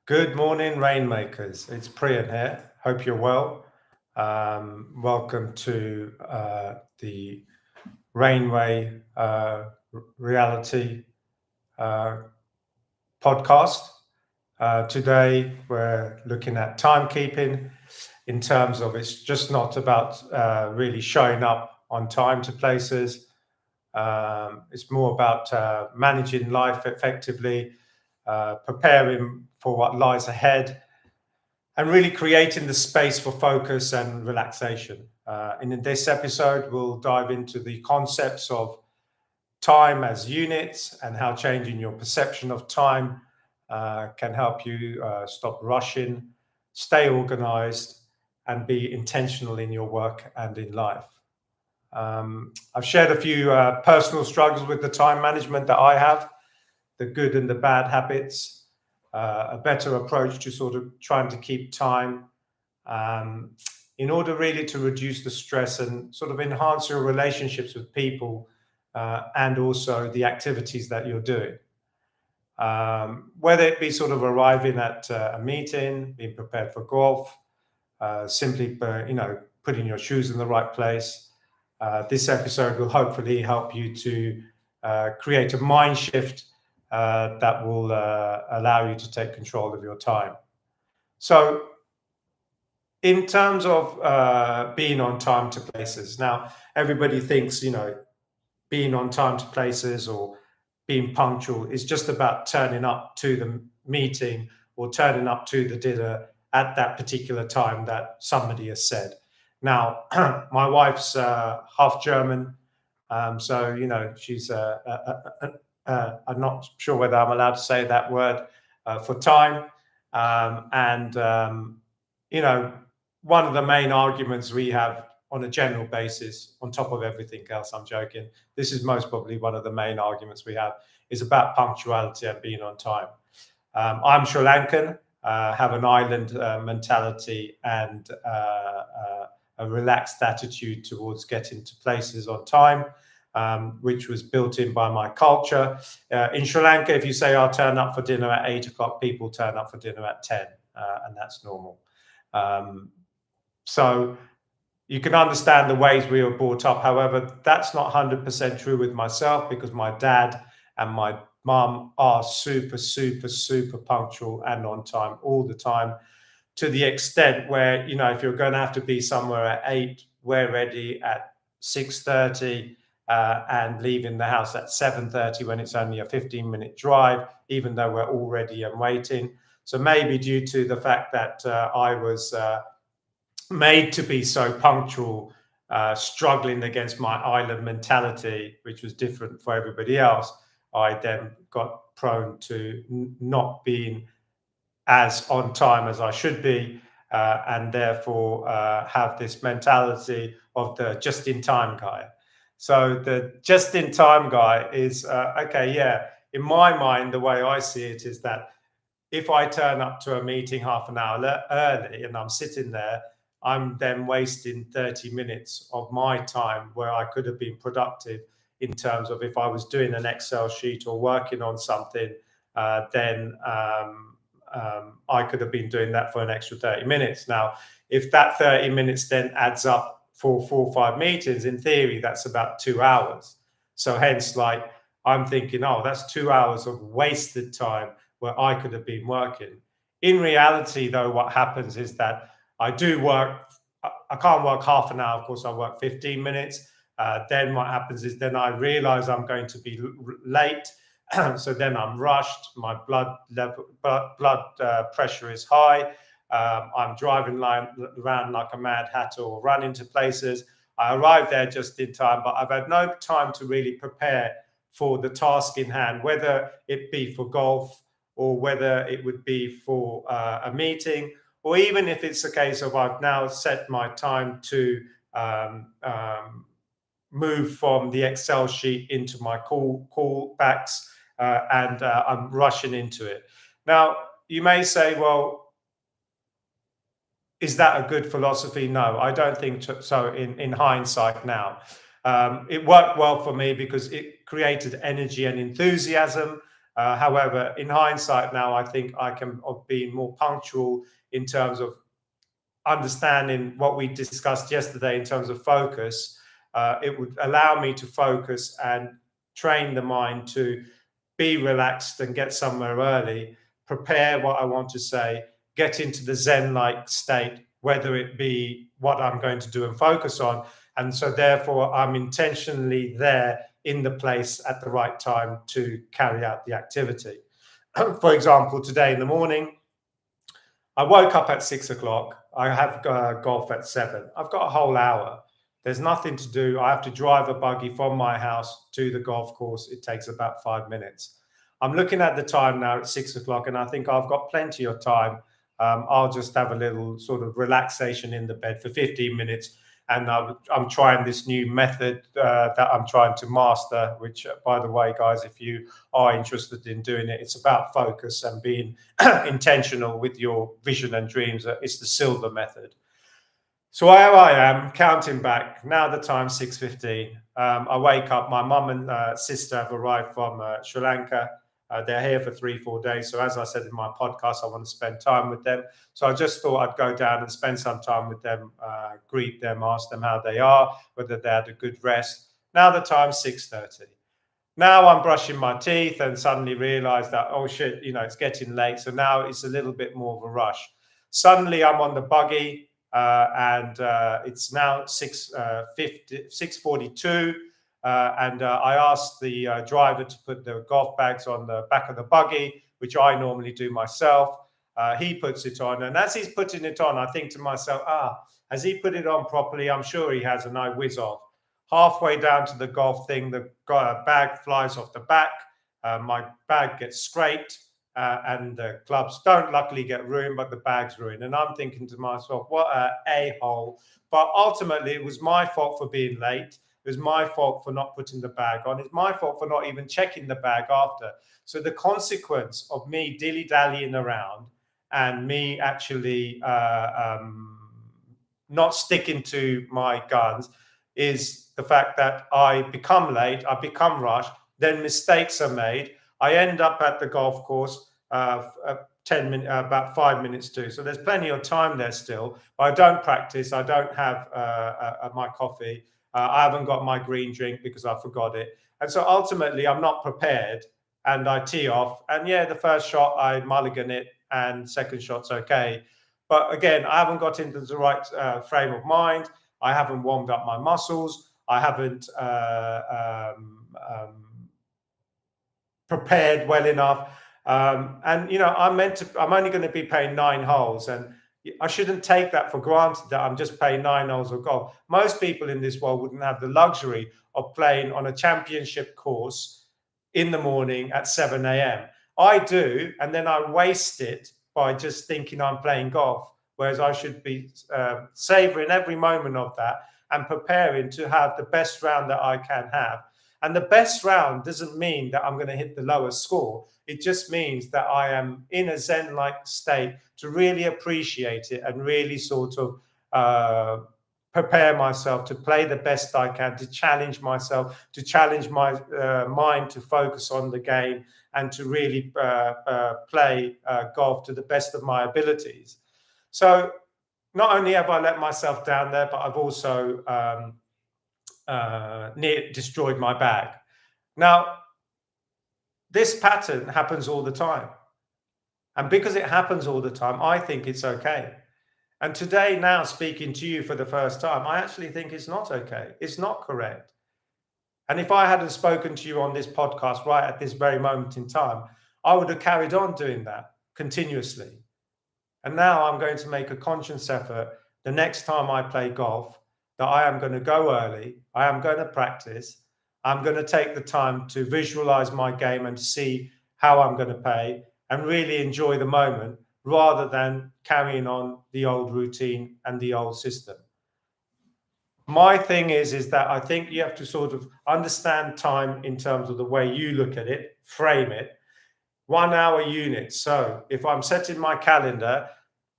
Good morning, Rainmakers. It's Priyan here. Hope you're well. Welcome to the Rainway Reality uh, podcast. Today, we're looking at timekeeping in terms of it's just not about really showing up on time to places. It's more about managing life effectively, preparing for what lies ahead, and really creating the space for focus and relaxation. And in this episode, we'll dive into the concepts of time as units and how changing your perception of time can help you stop rushing, stay organized, and be intentional in your work and in life. I've shared a few personal struggles with the time management that I have, the good and the bad habits, a better approach to sort of trying to keep time um, in order really to reduce the stress and sort of enhance your relationships with people and also the activities that you're doing. Whether it be sort of arriving at a meeting, being prepared for golf, simply putting your shoes in the right place. This episode will hopefully help you to create a mind shift that will allow you to take control of your time. So, in terms of being on time to places, now everybody thinks being on time to places or being punctual is just about turning up to the meeting or turning up to the dinner at that particular time that somebody has said. Now, my wife's half German, so she's. I'm not sure whether I'm allowed to say that word for time, and you know, one of the main arguments we have on a general basis, on top of everything else, I'm joking. This is most probably one of the main arguments we have is about punctuality and being on time. I'm Sri Lankan, have an island mentality and a relaxed attitude towards getting to places on time, which was built in by my culture. In Sri Lanka, if you say I'll turn up for dinner at 8 o'clock, people turn up for dinner at 10, and that's normal. Um, so you can understand the ways we were brought up. However, that's not 100% true with myself because my dad and my mum are super, super, super punctual and on time all the time, to the extent where, if you're going to have to be somewhere at 8, we're ready at 6:30 and leaving the house at 7:30 when it's only a 15-minute drive, even though we're all ready and waiting. So maybe due to the fact that I was made to be so punctual, struggling against my island mentality, which was different for everybody else, I then got prone to not being as on time as I should be, and therefore have this mentality of the just in time guy. So the just in time guy is okay, yeah. In my mind, the way I see it is that if I turn up to a meeting half an hour early and I'm sitting there, I'm then wasting 30 minutes of my time where I could have been productive in terms of if I was doing an Excel sheet or working on something, then I could have been doing that for an extra 30 minutes. Now, if that 30 minutes then adds up for 4 or 5 meetings, in theory, that's about 2 hours. So hence, like, I'm thinking, oh, that's 2 hours of wasted time where I could have been working. In reality, though, what happens is that I do work. I can't work half an hour. Of course, I work 15 minutes. Then what happens is then I realize I'm going to be late. So then I'm rushed. My blood level, blood pressure is high. I'm driving around like a mad hatter or running to places. I arrive there just in time, but I've had no time to really prepare for the task in hand, whether it be for golf or whether it would be for a meeting, or even if it's a case of I've now set my time to move from the Excel sheet into my callbacks, and I'm rushing into it. Now, you may say, well, is that a good philosophy? No, I don't think so in hindsight now. It worked well for me because it created energy and enthusiasm. However, in hindsight now, I think I can have been more punctual in terms of understanding what we discussed yesterday in terms of focus. It would allow me to focus and train the mind to be relaxed and get somewhere early, prepare what I want to say, get into the Zen-like state, whether it be what I'm going to do and focus on. And so therefore, I'm intentionally there in the place at the right time to carry out the activity. For example, today in the morning, I woke up at 6 o'clock. I have golf at 7. I've got a whole hour. There's nothing to do. I have to drive a buggy from my house to the golf course. It takes about 5 minutes. I'm looking at the time now at 6 o'clock, and I think I've got plenty of time. I'll just have a little sort of relaxation in the bed for 15 minutes. And I'm trying this new method that I'm trying to master, which, by the way, guys, if you are interested in doing it, it's about focus and being intentional with your vision and dreams. It's the silver method. So here I am counting back. Now the time's 6:15. I wake up. My mum and sister have arrived from Sri Lanka. They're here for 3-4 days. So as I said in my podcast, I want to spend time with them. So I just thought I'd go down and spend some time with them, greet them, ask them how they are, whether they had a good rest. Now the time's 6:30. Now I'm brushing my teeth and suddenly realize that, oh shit, it's getting late. So now it's a little bit more of a rush. Suddenly I'm on the buggy and it's now 6:42. And I asked the driver to put the golf bags on the back of the buggy, which I normally do myself. He puts it on. And as he's putting it on, I think to myself, has he put it on properly? I'm sure he has. And I whiz off. Halfway down to the golf thing, the bag flies off the back. My bag gets scraped. And the clubs don't luckily get ruined, but the bag's ruined. And I'm thinking to myself, what a a-hole. But ultimately, it was my fault for being late. It was my fault for not putting the bag on. It's my fault for not even checking the bag after. So the consequence of me dilly-dallying around and me actually not sticking to my guns is the fact that I become late, I become rushed, then mistakes are made. I end up at the golf course 10 minutes, about 5 minutes too. So there's plenty of time there still. But I don't practice. I don't have my coffee. I haven't got my green drink because I forgot it. And so ultimately, I'm not prepared and I tee off. And yeah, the first shot, I mulligan it and second shot's okay. But again, I haven't got into the right frame of mind. I haven't warmed up my muscles. I haven't prepared well enough. And I'm only going to be playing 9 holes, and I shouldn't take that for granted that I'm just playing 9 holes of golf. Most people in this world wouldn't have the luxury of playing on a championship course in the morning at 7 a.m. I do, and then I waste it by just thinking I'm playing golf, whereas I should be savoring every moment of that and preparing to have the best round that I can have. And the best round doesn't mean that I'm going to hit the lowest score. It just means that I am in a Zen-like state to really appreciate it and really sort of prepare myself to play the best I can, to challenge myself, to challenge my mind to focus on the game and to really play golf to the best of my abilities. So not only have I let myself down there, but I've also near destroyed my bag. Now, this pattern happens all the time. And because it happens all the time, I think it's okay. And today, now speaking to you for the first time, I actually think it's not okay. It's not correct. And if I hadn't spoken to you on this podcast right at this very moment in time, I would have carried on doing that continuously. And now I'm going to make a conscious effort the next time I play golf that I am going to go early. I am going to practice. I'm going to take the time to visualize my game and see how I'm going to play and really enjoy the moment rather than carrying on the old routine and the old system. My thing is that I think you have to sort of understand time in terms of the way you look at it, frame it, 1 hour units. So if I'm setting my calendar,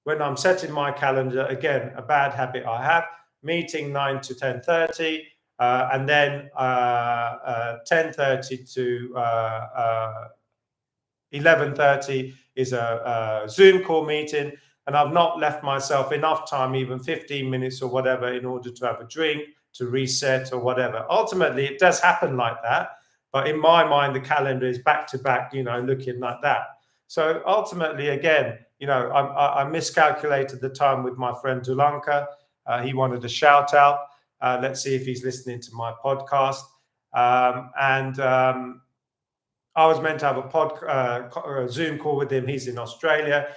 when I'm setting my calendar, again, a bad habit I have, meeting 9 to 10:30, and then 10:30 to 11:30 is a Zoom call meeting, and I've not left myself enough time, even 15 minutes or whatever, in order to have a drink, to reset or whatever. Ultimately, it does happen like that. But in my mind, the calendar is back to back, looking like that. So ultimately, again, I miscalculated the time with my friend Dulanka. He wanted a shout out. Let's see if he's listening to my podcast. And I was meant to have a Zoom call with him. He's in Australia.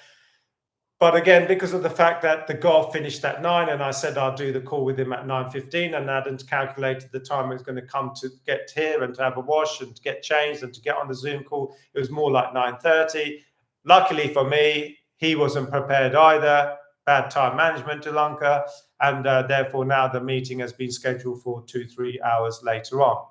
But again, because of the fact that the golf finished at 9, and I said I'll do the call with him at 9:15, and I hadn't calculated the time it was going to come to get here and to have a wash and to get changed and to get on the Zoom call, it was more like 9:30. Luckily for me, he wasn't prepared either. Bad time management, Lanka, and therefore now the meeting has been scheduled for 2-3 hours later on.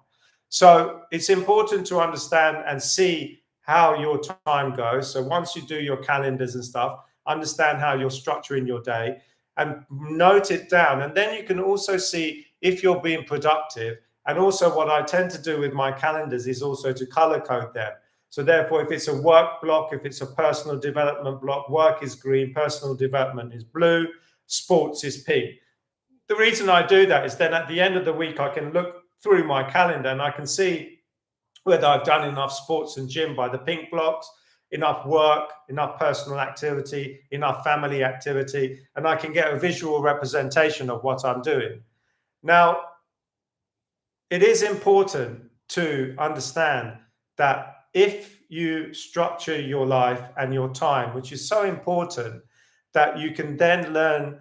So it's important to understand and see how your time goes. So once you do your calendars and stuff, understand how you're structuring your day and note it down. And then you can also see if you're being productive. And also what I tend to do with my calendars is also to color code them. So therefore, if it's a work block, if it's a personal development block, work is green, personal development is blue, sports is pink. The reason I do that is then at the end of the week, I can look through my calendar and I can see whether I've done enough sports and gym by the pink blocks, enough work, enough personal activity, enough family activity, and I can get a visual representation of what I'm doing. Now, it is important to understand that if you structure your life and your time, which is so important, that you can then learn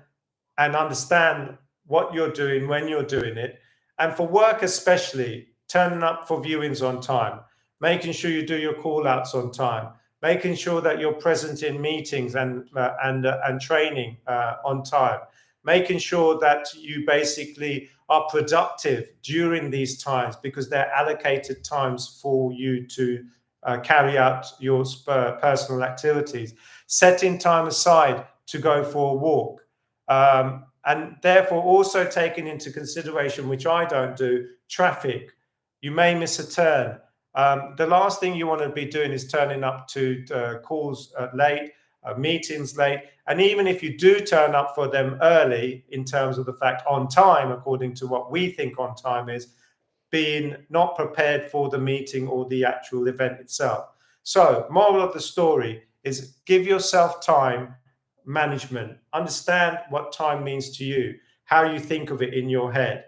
and understand what you're doing when you're doing it. And for work especially, turning up for viewings on time, making sure you do your call outs on time, making sure that you're present in meetings and training on time, making sure that you basically are productive during these times because they're allocated times for you to carry out your personal activities, setting time aside to go for a walk, and therefore also taking into consideration, which I don't do, traffic. You may miss a turn. The last thing you want to be doing is turning up to calls late, meetings late. And even if you do turn up for them early, in terms of the fact on time, according to what we think on time is, being not prepared for the meeting or the actual event itself. So, moral of the story is give yourself time management. Understand what time means to you, how you think of it in your head.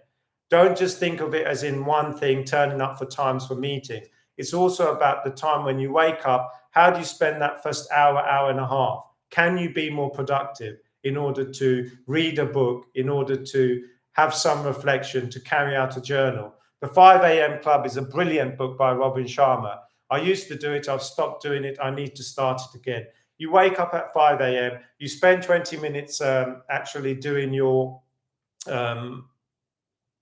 Don't just think of it as in one thing, turning up for times for meetings. It's also about the time when you wake up. How do you spend that first hour, hour and a half? Can you be more productive in order to read a book, in order to have some reflection, to carry out a journal? The 5 a.m. Club is a brilliant book by Robin Sharma. I used to do it. I've stopped doing it. I need to start it again. You wake up at 5 a.m. You spend 20 minutes actually doing your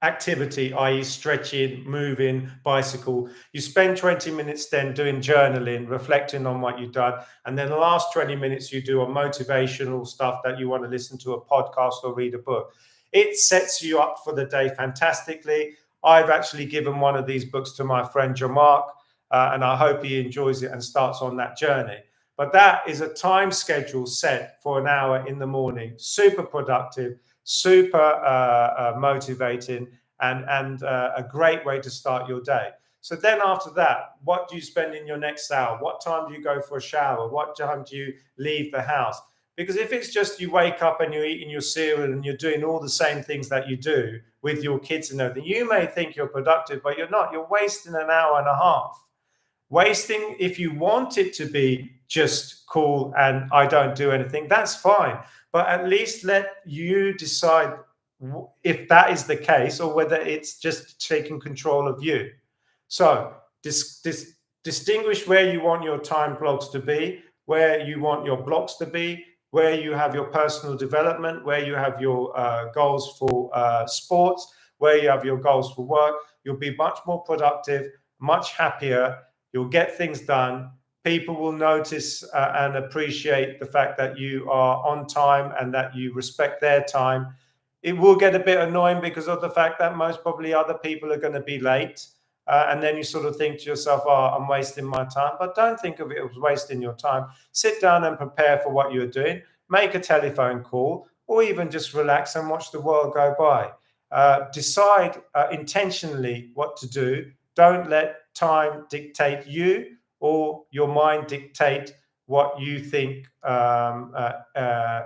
activity, i.e. stretching, moving, bicycle. You spend 20 minutes then doing journaling, reflecting on what you've done. And then the last 20 minutes you do a motivational stuff that you want to listen to, a podcast or read a book. It sets you up for the day fantastically. I've actually given one of these books to my friend Jamark, and I hope he enjoys it and starts on that journey. But that is a time schedule set for an hour in the morning, super productive, super motivating, and a great way to start your day. So then after that, what do you spend in your next hour? What time do you go for a shower? What time do you leave the house? Because if it's just you wake up and you're eating your cereal and you're doing all the same things that you do with your kids and everything, you may think you're productive, but you're not. You're wasting an hour and a half. Wasting, if you want it to be just cool and I don't do anything, that's fine. But at least let you decide if that is the case or whether it's just taking control of you. So distinguish where you want your time blocks to be, where you want your blocks to be, where you have your personal development, where you have your goals for sports, where you have your goals for work. You'll be much more productive, much happier. You'll get things done. People will notice and appreciate the fact that you are on time and that you respect their time. It will get a bit annoying because of the fact that most probably other people are going to be late. and then you sort of think to yourself, oh, I'm wasting my time. But don't think of it as wasting your time. Sit down and prepare for what you're doing. Make a telephone call, or even just relax and watch the world go by. Decide intentionally what to do. Don't let time dictate you, or your mind dictate what you think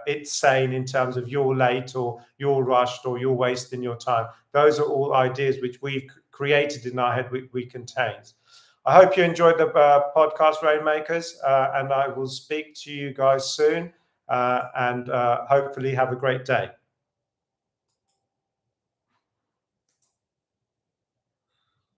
it's saying in terms of you're late, or you're rushed, or you're wasting your time. Those are all ideas which we've created in our head, we contain. I hope you enjoyed the podcast, Rainmakers, and I will speak to you guys soon, and hopefully have a great day.